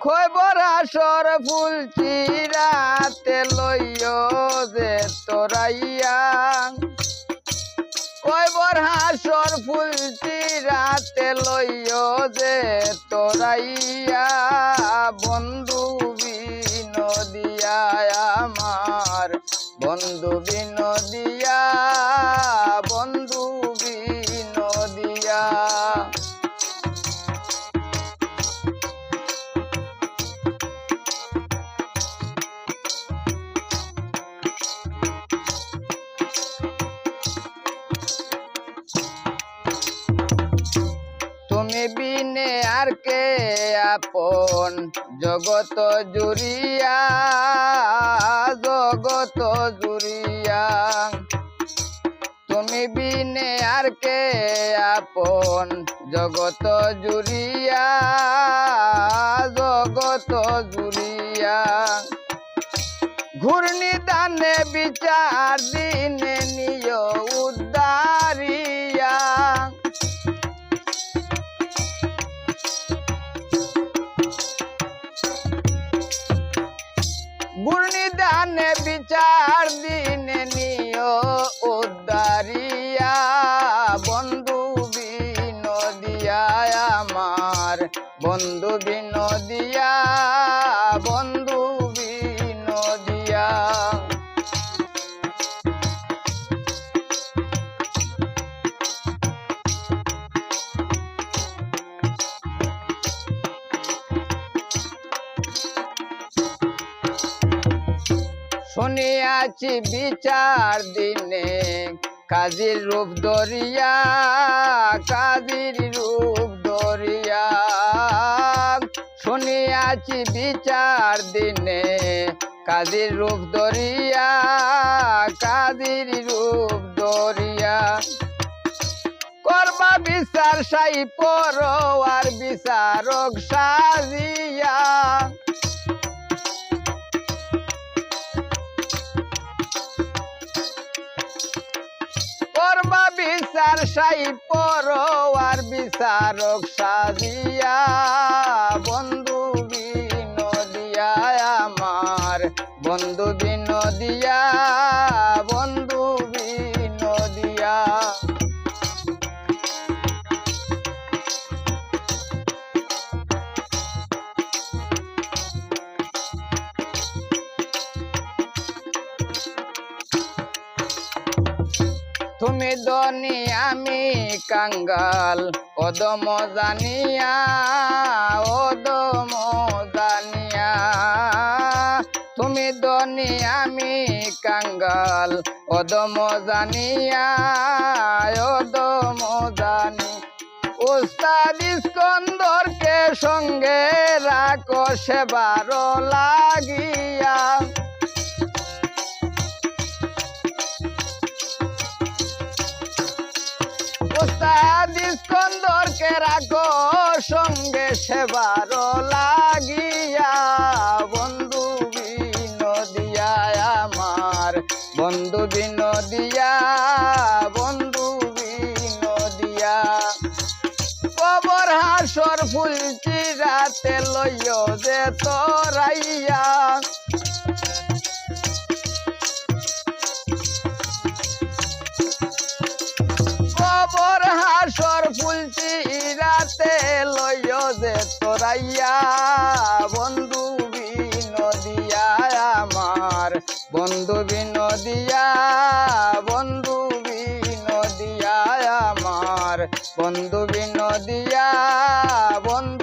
খৈবর আসর ফুল চিরাতে লইয় যে তোরাইয়া খৈবর হাসর ফুল চিরাতে লইয় যে তোরাইয়া বন্ধু বিনোদিয়া আমার বন্ধু বিনোদিয়া বন্ধু বিনোদিয়া তুমি বিনে আর কে আপন জগত জুড়িয়া জগত জুড়িয়া তুমি বিনে আর কে আপন জগত জুড়িয়া জগত জুড়িয়া ঘূর্ণি দানে বিচার দিনে নিয় উদ্ধারিয়া ঘূর্ণিদানে বিচার দিনে নিয় উদ্ধারিয়া বন্ধু বিনোদিয়া আমার বন্ধু বিনোদিয়া বন্ধু বিনোদিয়া শুনিয়াছি বিচার দিনে কাজীর রূপ ধরিয়া কাজীর রূপ ধরিয়া শুনিয়াছি বিচার দিনে কাজীর রূপ ধরিয়া কাজীর রূপ ধরিয়া করবা বিচার সাই পরোয়ার বিচারক সাজিয়া করবা বিচার সাই পরোয়ার বিচারক সাজিয়া বন্ধু বিনোদিয়া আমার বন্ধু বিনোদিয়া বন্ধু বিনোদিয়া তুমি ধনী আমি কাঙ্গাল অদম জানিয়া অদম জানিয়া তুমি ধনী আমি কাঙ্গাল অদম জানিয়া অদম জানি উস্তাদ ইস্কন্দরকে সঙ্গে রাখো সেবার লাগিয়া উস্তাদ ইস্কন্দরকে রাখো সঙ্গে সেবার লাগিয়া বন্ধু বিনোদিয়া আমার বন্ধু বিনোদিয়া বন্ধু বিনোদিয়া কবর হাসর ফুল চিরাতে লইয় যে তোরাইয়া কবর হাসর ফুল চিরাতে লইয় যে তোরাইয়া বন্ধু বিনোদিয়া আমার বন্ধু বিনোদিয়া বন্ধু বিনোদিয়া আমার বন্ধু বিনোদিয়া বন্ধু